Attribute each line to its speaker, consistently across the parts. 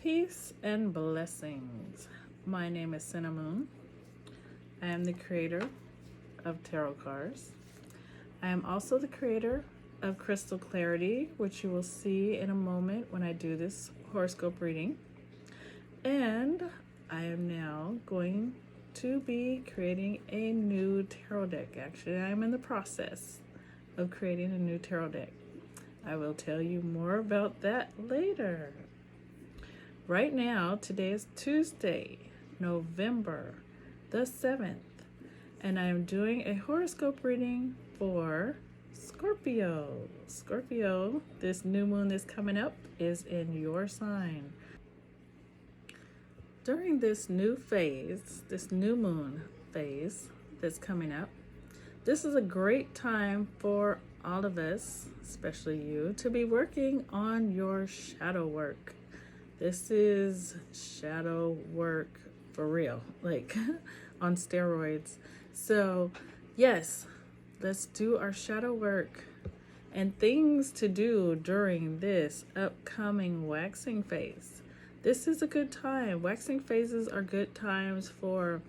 Speaker 1: Peace and blessings. My name is Cinnamon. I am the creator of tarot cards. I am also the creator of crystal clarity, which you will see in a moment when I do this horoscope reading. And I am now going to be creating a new tarot deck. Actually, I'm in the process of creating a new tarot deck. I will tell you more about that later. Right now, today is Tuesday, November the 7th, and I am doing a horoscope reading for Scorpio. Scorpio, this new moon that's coming up is in your sign. During this new phase, this new moon phase that's coming up, this is a great time for all of us, especially you, to be working on your shadow work. This is shadow work for real, like on steroids. So yes, let's do our shadow work and things to do during this upcoming waxing phase. This is a good time. Waxing phases are good times for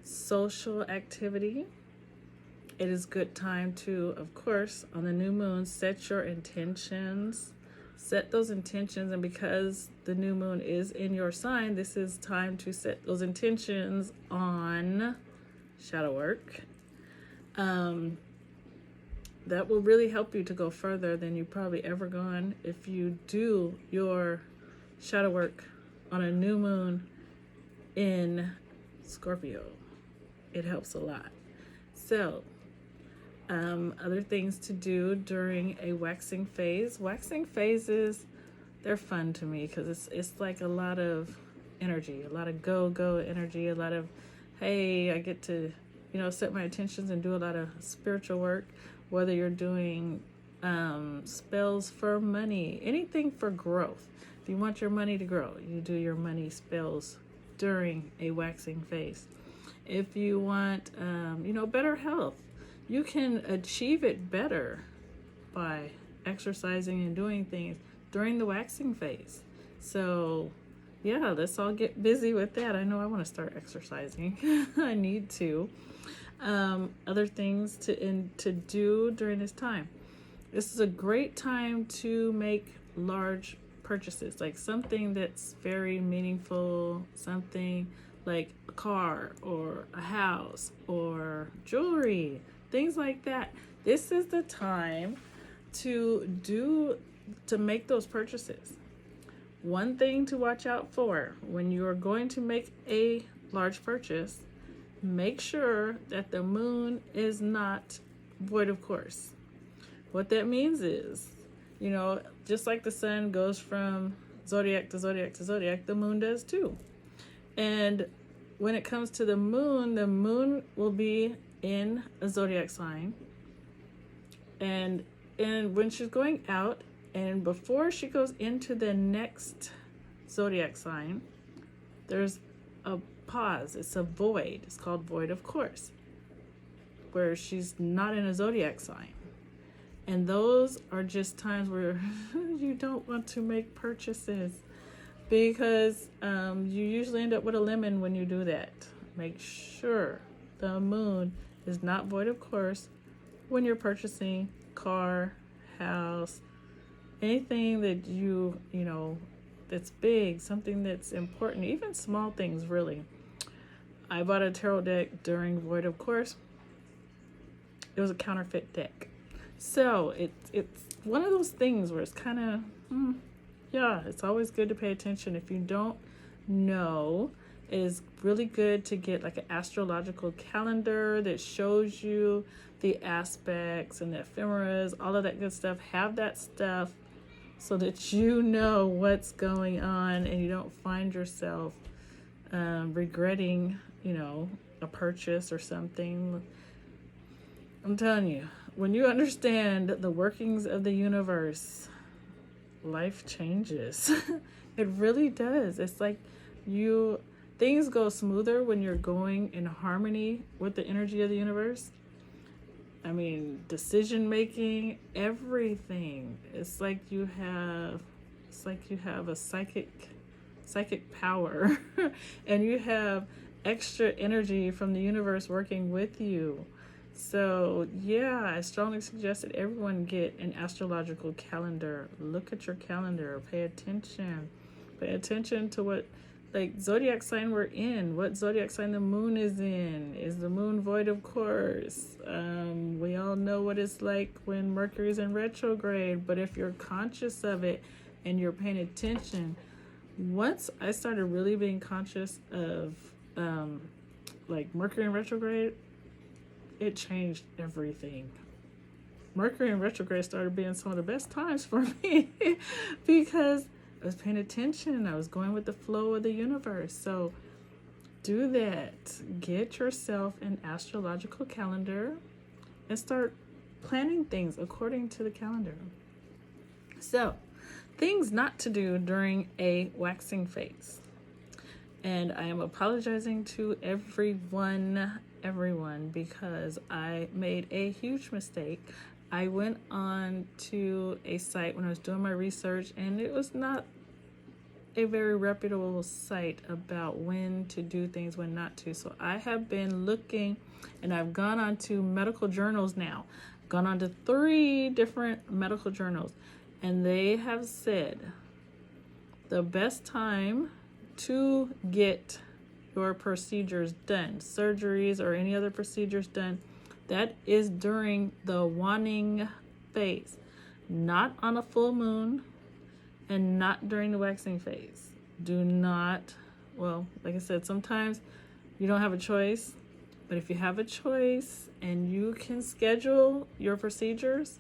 Speaker 1: social activity. It is good time to, of course, on the new moon, set your intentions. Set those intentions, and because the new moon is in your sign, this is time to set those intentions on shadow work. That will really help you to go further than you've probably ever gone if you do your shadow work on a new moon in Scorpio. It helps a lot. So, other things to do during a waxing phase. Waxing phases, they're fun to me because it's like a lot of energy, a lot of go energy, a lot of, hey, I get to, set my intentions and do a lot of spiritual work, whether you're doing spells for money, anything for growth. If you want your money to grow, you do your money spells during a waxing phase. If you want, better health, you can achieve it better by exercising and doing things during the waxing phase. So yeah, let's all get busy with that. I know I want to start exercising. I need to. Other things to do during this time. This is a great time to make large purchases, like something that's very meaningful, something like a car or a house or jewelry, things like that. This is the time to make those purchases. One thing to watch out for when you are going to make a large purchase, make sure that the moon is not void of course. What that means is, just like the sun goes from zodiac to zodiac to zodiac, the moon does too. And when it comes to the moon will be in a zodiac sign. And when she's going out and before she goes into the next zodiac sign, there's a pause. It's a void. It's called void of course, where she's not in a zodiac sign. And those are just times where you don't want to make purchases because you usually end up with a lemon when you do that. Make sure the moon is not void of course when you're purchasing car, house, anything that you that's big, something that's important, even small things really. I bought a tarot deck during void of course. It was a counterfeit deck. So it's one of those things where it's kind of, it's always good to pay attention. If you don't know, it is really good to get like an astrological calendar that shows you the aspects and the ephemeras, all of that good stuff. Have that stuff so that you know what's going on and you don't find yourself regretting, a purchase or something. I'm telling you, when you understand the workings of the universe, life changes. It really does. It's like things go smoother when you're going in harmony with the energy of the universe. I mean, decision making, everything. It's like you have a psychic psychic power and you have extra energy from the universe working with you. So yeah, I strongly suggest that everyone get an astrological calendar. Look at your calendar, pay attention to what like zodiac sign we're in, what zodiac sign the moon is in. Is the moon void? Of course. We all know what it's like when Mercury's in retrograde, but if you're conscious of it and you're paying attention, once I started really being conscious of like Mercury in retrograde, it changed everything. Mercury in retrograde started being some of the best times for me because I was paying attention. I was going with the flow of the universe. So do that. Get yourself an astrological calendar and start planning things according to the calendar. So, things not to do during a waxing phase. And I am apologizing to everyone, because I made a huge mistake. I went on to a site when I was doing my research, and it was not a very reputable site about when to do things, when not to. So I have been looking, and I've gone on to medical journals now. I've gone on to 3 different medical journals, and they have said the best time to get your procedures done, surgeries or any other procedures done, that is during the waning phase, not on a full moon and not during the waxing phase. Do not, well, like I said, sometimes you don't have a choice, but if you have a choice and you can schedule your procedures,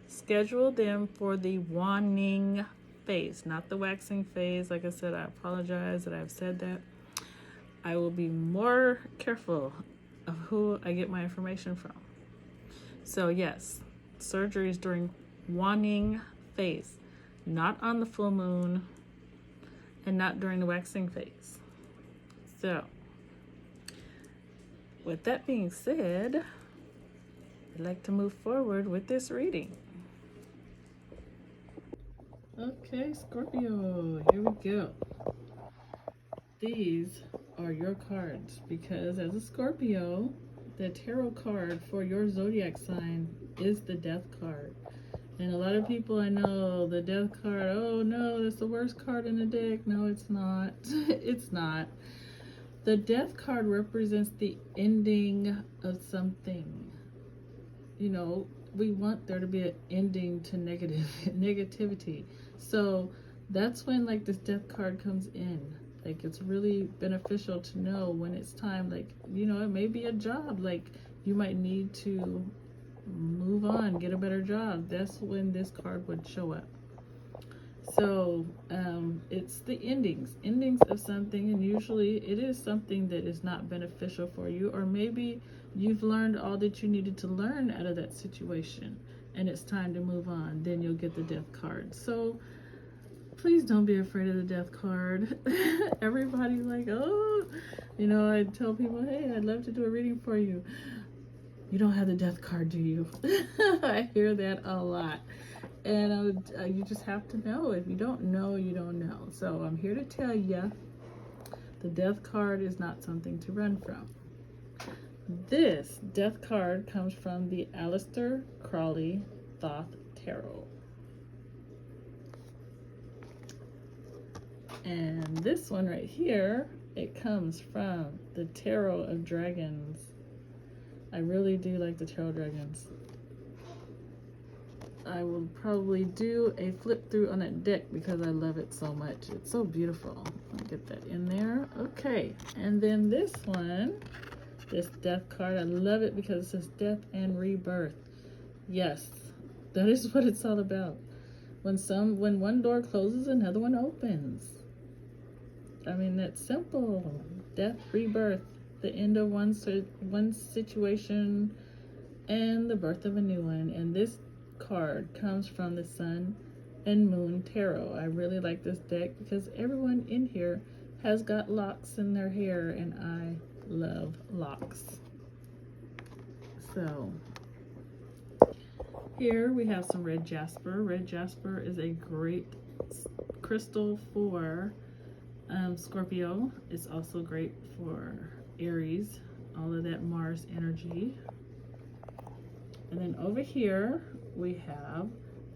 Speaker 1: schedule them for the waning phase, not the waxing phase. Like I said, I apologize that I've said that. I will be more careful of who I get my information from. So yes, surgeries during waning phase, not on the full moon and not during the waxing phase. So with that being said, I'd like to move forward with this reading. Okay, Scorpio, here we go. These are your cards because as a Scorpio, the tarot card for your zodiac sign is the Death card. And a lot of people I know, the Death card, oh no, that's the worst card in the deck. No, it's not. It's not. The Death card represents the ending of something. You know, we want there to be an ending to negativity. So that's when like this Death card comes in. Like it's really beneficial to know when it's time. Like, you know, it may be a job. Like you might need to move on, get a better job. That's when this card would show up. So it's the endings of something, and usually it is something that is not beneficial for you, or maybe you've learned all that you needed to learn out of that situation and it's time to move on. Then you'll get the Death card. So please don't be afraid of the Death card. Everybody's like, oh, you know, I tell people, hey, I'd love to do a reading for you. You don't have the Death card, do you? I hear that a lot. And you just have to know. If you don't know, you don't know. So I'm here to tell you, the Death card is not something to run from. This Death card comes from the Aleister Crowley Thoth Tarot. And this one right here, it comes from the Tarot of Dragons. I really do like the Tarot of Dragons. I will probably do a flip through on that deck because I love it so much. It's so beautiful. I'll get that in there. Okay, and then this one, this Death card, I love it because it says death and rebirth. Yes, that is what it's all about. When one door closes, another one opens. I mean, that's simple. Death, rebirth, the end of one situation and the birth of a new one. And this card comes from the Sun and Moon Tarot. I really like this deck because everyone in here has got locks in their hair, and I love locks. So here we have some red jasper. Red jasper is a great crystal for Scorpio is also great for Aries, all of that Mars energy. And then over here we have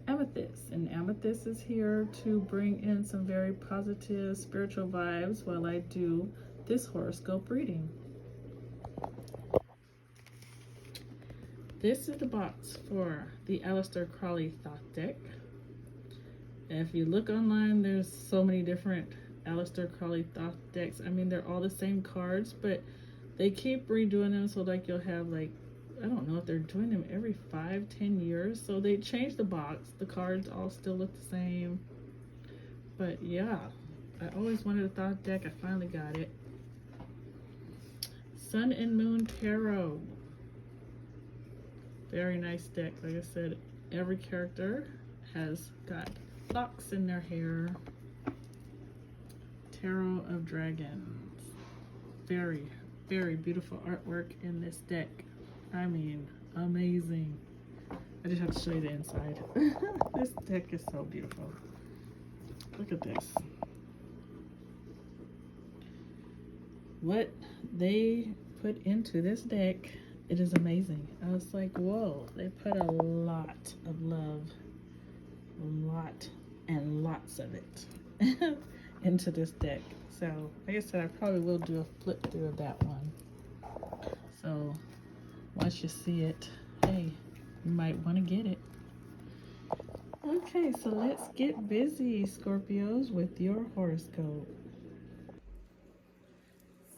Speaker 1: Amethyst, and Amethyst is here to bring in some very positive spiritual vibes while I do this horoscope reading. This is the box for the Aleister Crowley Thoth deck. If you look online, there's so many different Aleister Crowley Thoth decks. I mean, they're all the same cards, but they keep redoing them, so like you'll have like, I don't know if they're doing them every 5-10 years. So they changed the box. The cards all still look the same. But yeah, I always wanted a Thoth deck. I finally got it. Sun and Moon Tarot. Very nice deck. Like I said, every character has got locks in their hair. Tarot of Dragons. Very, very beautiful artwork in this deck. I mean, amazing. I just have to show you the inside. This deck is so beautiful. Look at this. What they put into this deck, it is amazing. I was like, whoa, they put a lot of love, lots of it into this deck. So, like I said, I probably will do a flip through of that one. So, once you see it, hey, you might want to get it. Okay, so let's get busy, Scorpios, with your horoscope.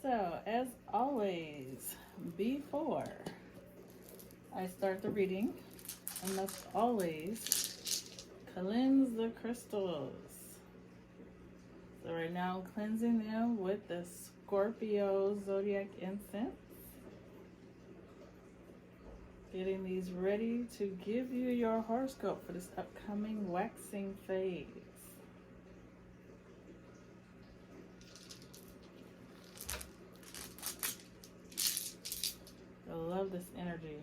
Speaker 1: So, as always, before I start the reading, I must always cleanse the crystals. So right now I'm cleansing them with the Scorpio Zodiac Incense. Getting these ready to give you your horoscope for this upcoming waxing phase. I love this energy.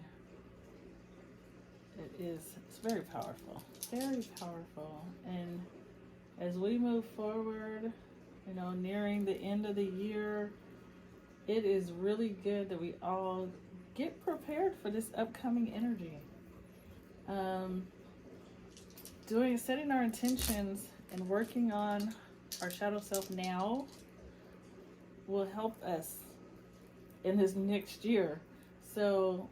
Speaker 1: It's very powerful. Very powerful. And as we move forward, you know, nearing the end of the year, it is really good that we all get prepared for this upcoming energy. Setting our intentions and working on our shadow self now will help us in this next year. So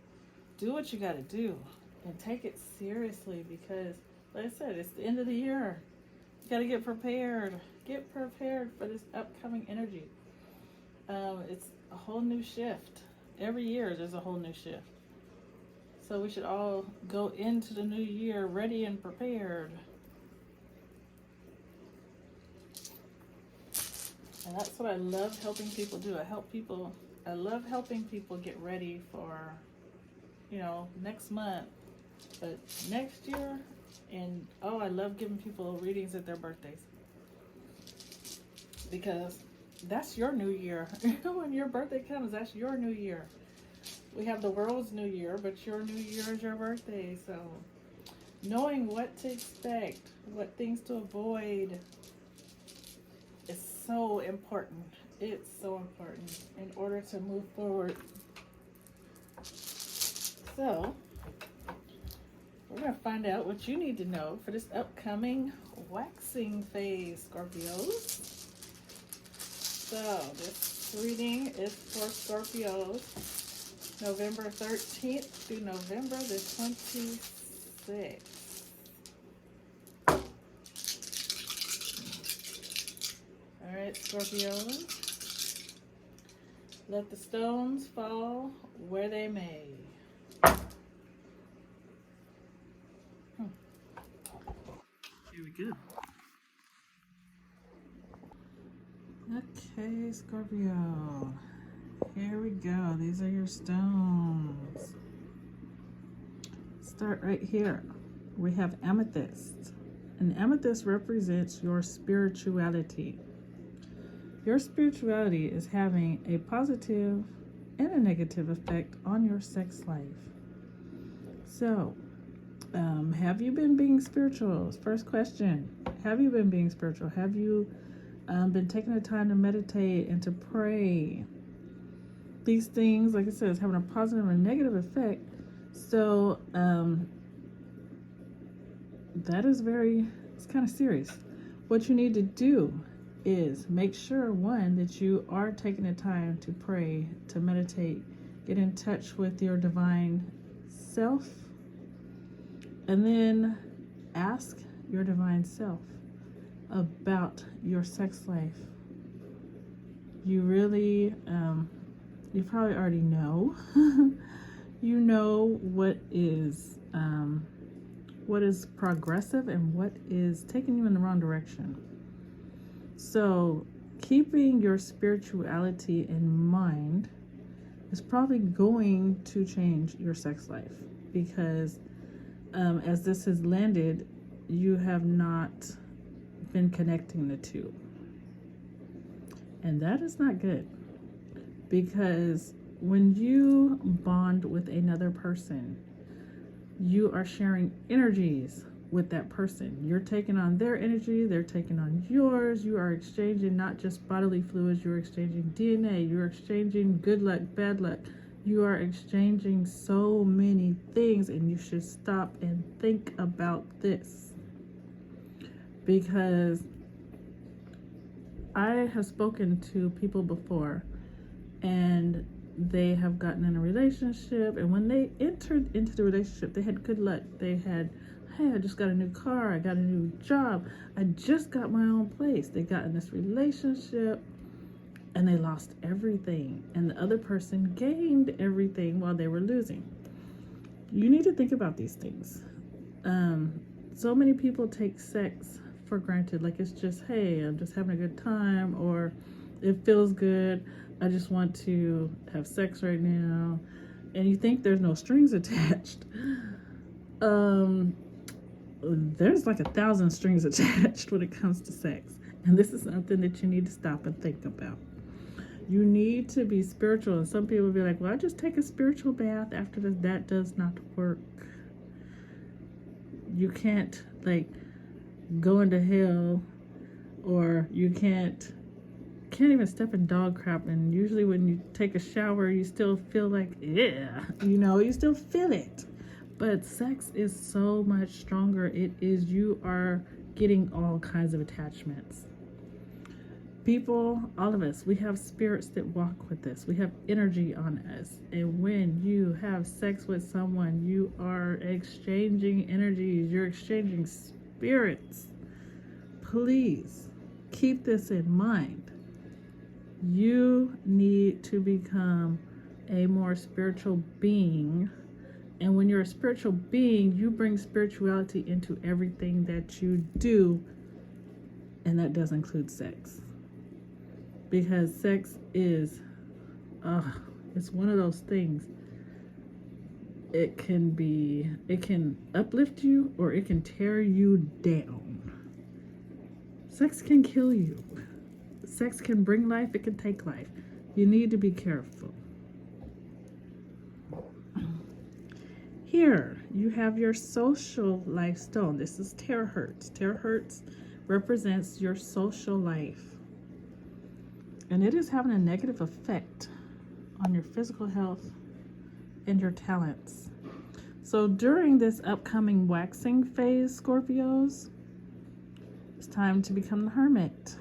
Speaker 1: do what you got to do and take it seriously, because like I said, it's the end of the year. You got to get prepared. Get prepared for this upcoming energy. It's a whole new shift. Every year there's a whole new shift. So we should all go into the new year ready and prepared. And that's what I love helping people do. I love helping people get ready for, you know, next month, but next year. And I love giving people readings at their birthdays, because that's your new year. When your birthday comes, that's your new year. We have the world's new year, but your new year is your birthday. So knowing what to expect, what things to avoid is so important. It's so important in order to move forward. So we're going to find out what you need to know for this upcoming waxing phase, Scorpios. So this reading is for Scorpios, November 13th through November the 26th. All right, Scorpios, let the stones fall where they may. Here we go. Okay, Scorpio. Here we go. These are your stones. Start right here. We have amethyst. And amethyst represents your spirituality. Your spirituality is having a positive and a negative effect on your sex life. So, have you been being spiritual? First question. Have you been being spiritual? Have you been taking the time to meditate and to pray. These things, like I said, is having a positive and negative effect. So that is it's kind of serious. What you need to do is make sure, one, that you are taking the time to pray, to meditate, get in touch with your divine self, and then ask your divine self about your sex life. You really, you probably already know. You know what is progressive and what is taking you in the wrong direction. So keeping your spirituality in mind is probably going to change your sex life, because as this has landed, you have not been connecting the two. And that is not good, because when you bond with another person, you are sharing energies with that person. You're taking on their energy, they're taking on yours. You are exchanging not just bodily fluids, you're exchanging DNA, you're exchanging good luck, bad luck. You are exchanging so many things, and you should stop and think about this. Because I have spoken to people before, and they have gotten in a relationship, and when they entered into the relationship, they had good luck. They had, hey, I just got a new car, I got a new job, I just got my own place. They got in this relationship and they lost everything, and the other person gained everything while they were losing. You need to think about these things. So many people take sex for granted, like it's just, hey, I'm just having a good time, or it feels good, I just want to have sex right now. And you think there's no strings attached. There's like 1,000 strings attached when it comes to sex. And this is something that you need to stop and think about. You need to be spiritual. And some people will be like, well, I just take a spiritual bath after this. That does not work. You can't go into hell, or you can't even step in dog crap. And usually when you take a shower, you still feel like, yeah, you still feel it. But sex is so much stronger. You are getting all kinds of attachments. People, all of us, we have spirits that walk with us. We have energy on us. And when you have sex with someone, you are exchanging energies. You're exchanging spirits. Please keep this in mind. You need to become a more spiritual being. And when you're a spiritual being, you bring spirituality into everything that you do. And that does include sex. Because sex is, it's one of those things. It can uplift you, or it can tear you down. Sex can kill you. Sex can bring life, it can take life. You need to be careful. Here, you have your social life stone. This is terahertz. Terahertz represents your social life. And it is having a negative effect on your physical health and your talents. So during this upcoming waxing phase, Scorpios, it's time to become the hermit.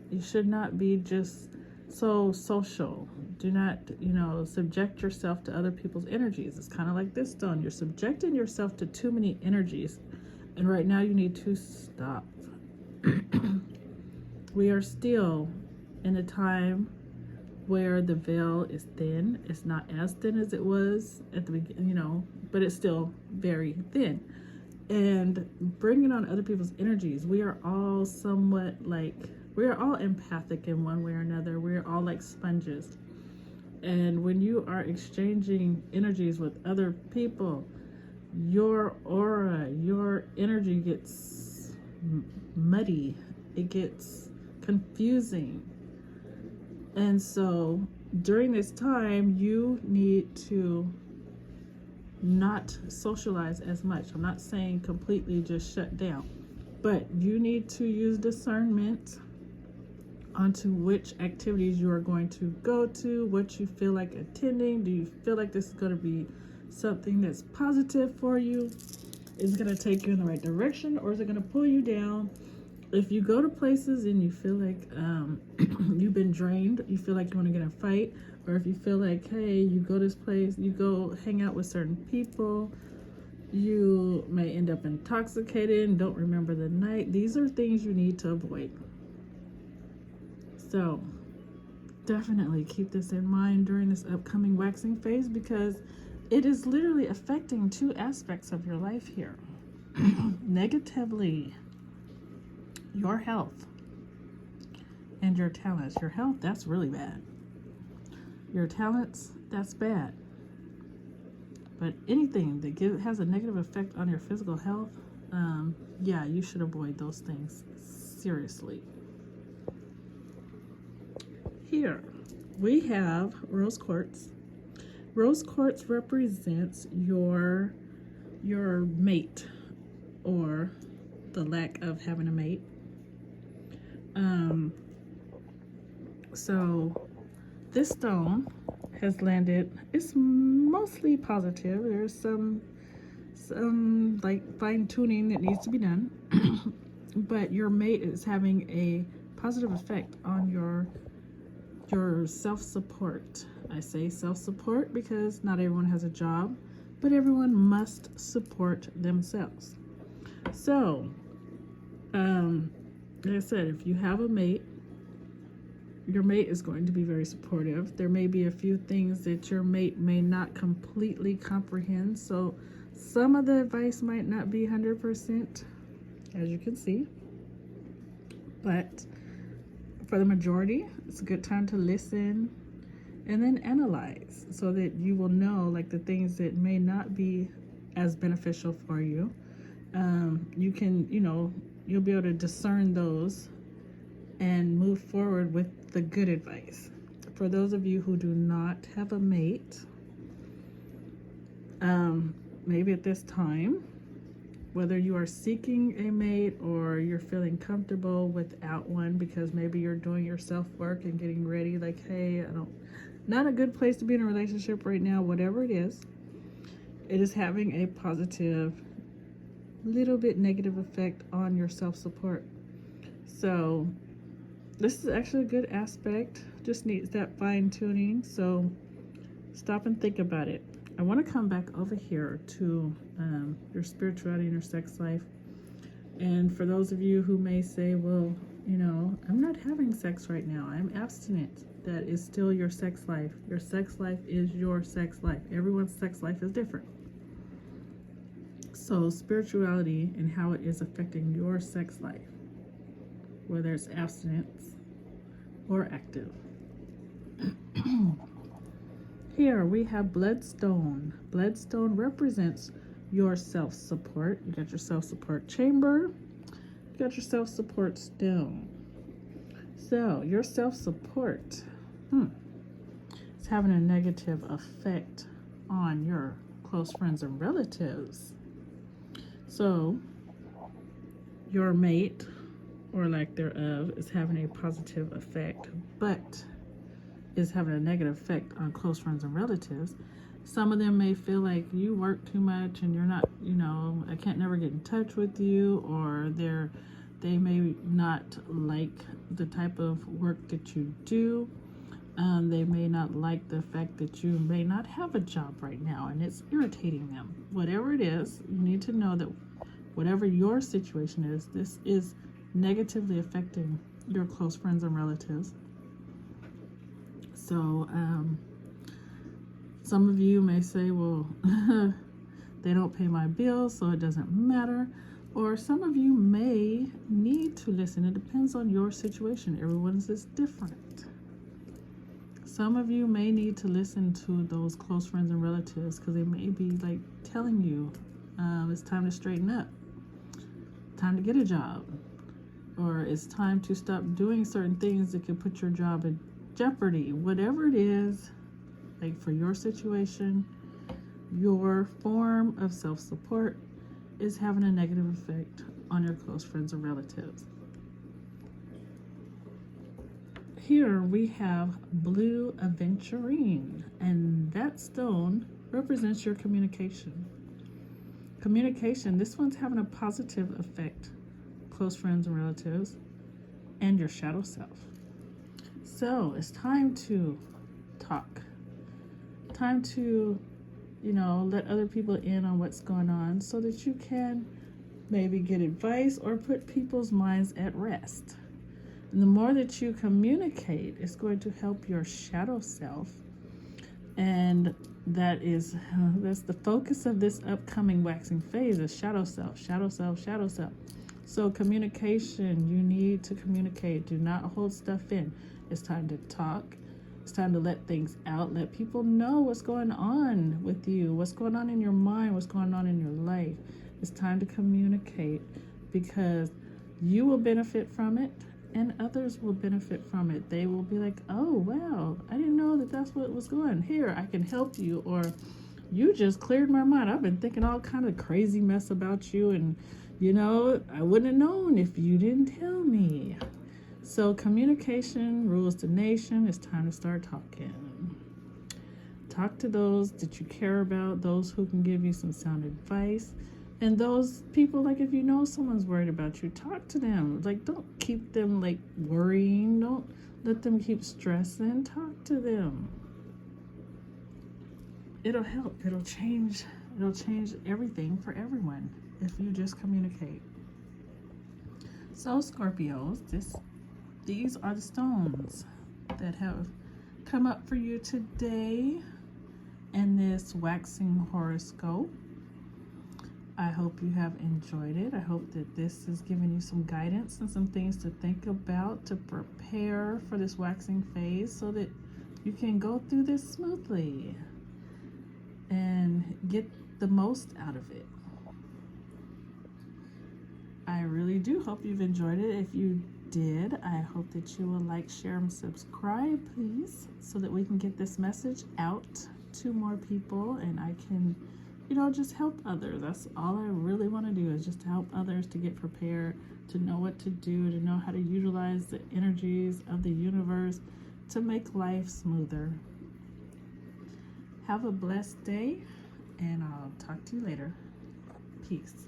Speaker 1: You should not be just so social. Do not, subject yourself to other people's energies. It's kind of like this stone. You're subjecting yourself to too many energies. And right now you need to stop. We are still in a time where the veil is thin. It's not as thin as it was at the beginning, but it's still very thin. And bringing on other people's energies, we are all empathic in one way or another. We're all like sponges. And when you are exchanging energies with other people, your aura, your energy gets muddy. It gets confusing. And so during this time, you need to not socialize as much. I'm not saying completely just shut down, but you need to use discernment onto which activities you are going to go to, what you feel like attending. Do you feel like this is going to be something that's positive for you? Is it going to take you in the right direction, or is it going to pull you down? If you go to places and you feel like you've been drained, you feel like you want to get in a fight, or if you feel like, hey, you go this place, you go hang out with certain people, you may end up intoxicated and don't remember the night. These are things you need to avoid. So definitely keep this in mind during this upcoming waxing phase, because it is literally affecting two aspects of your life here. Negatively, your health and your talents. Your health, that's really bad. Your talents, that's bad. But anything that has a negative effect on your physical health, yeah, you should avoid those things seriously. Here we have rose quartz. Rose quartz represents your mate, or the lack of having a mate. So this stone has landed. It's mostly positive. There's some like fine tuning that needs to be done, but your mate is having a positive effect on your self-support. I say self-support because not everyone has a job, but everyone must support themselves. So, like I said, if you have a mate, your mate is going to be very supportive. There may be a few things that your mate may not completely comprehend, so some of the advice might not be 100%, as you can see, but for the majority, it's a good time to listen and then analyze, so that you will know like the things that may not be as beneficial for you. You can, you'll be able to discern those and move forward with the good advice. For those of you who do not have a mate, maybe at this time, whether you are seeking a mate or you're feeling comfortable without one because maybe you're doing your self-work and getting ready, like, hey, not a good place to be in a relationship right now, whatever it is having a positive, little bit negative effect on your self-support. So this is actually a good aspect, just needs that fine tuning. So stop and think about it. I want to come back over here to your spirituality and your sex life. And for those of you who may say, well, I'm not having sex right now, I'm abstinent. That is still your sex life. Your sex life is your sex life. Everyone's sex life is different. So spirituality and how it is affecting your sex life, whether it's abstinence or active. Here we have bloodstone. Bloodstone represents your self-support. You got your self-support chamber. You got your self-support stone. So your self-support is having a negative effect on your close friends and relatives. So your mate, or lack thereof, is having a positive effect, but is having a negative effect on close friends and relatives. Some of them may feel like you work too much and you're not, I can't never get in touch with you, or they may not like the type of work that you do. They may not like the fact that you may not have a job right now and it's irritating them. Whatever it is, you need to know that whatever your situation is, this is negatively affecting your close friends and relatives. So some of you may say, well, they don't pay my bills, so it doesn't matter. Or some of you may need to listen. It depends on your situation. Everyone's is different. Some of you may need to listen to those close friends and relatives because they may be like telling you it's time to straighten up, time to get a job, or it's time to stop doing certain things that could put your job in jeopardy. Whatever it is, like for your situation, your form of self-support is having a negative effect on your close friends and relatives. Here we have blue aventurine, and that stone represents your communication. Communication, this one's having a positive effect, close friends and relatives, and your shadow self. So it's time to talk. Time to, let other people in on what's going on so that you can maybe get advice or put people's minds at rest. And the more that you communicate, it's going to help your shadow self. And that's the focus of this upcoming waxing phase is shadow self, shadow self, shadow self. So communication, you need to communicate. Do not hold stuff in. It's time to talk. It's time to let things out. Let people know what's going on with you, what's going on in your mind, what's going on in your life. It's time to communicate because you will benefit from it and others will benefit from it. They will be like, oh, wow, I didn't know that that's what was going. Here, I can help you. Or you just cleared my mind. I've been thinking all kind of crazy mess about you. And, I wouldn't have known if you didn't tell me. So communication rules the nation. It's time to start talking. Talk to those that you care about, those who can give you some sound advice. And those people, like if you know someone's worried about you, talk to them. Like don't keep them like worrying. Don't let them keep stressing. Talk to them. It'll help. It'll change everything for everyone if you just communicate. So Scorpios, these are the stones that have come up for you today in this waxing horoscope. I hope you have enjoyed it. I hope that this has given you some guidance and some things to think about to prepare for this waxing phase so that you can go through this smoothly and get the most out of it. I really do hope you've enjoyed it. If you did, I hope that you will like, share, and subscribe, please, so that we can get this message out to more people and I can just help others. That's all I really want to do is just to help others to get prepared, to know what to do, to know how to utilize the energies of the universe to make life smoother. Have a blessed day, and I'll talk to you later. Peace.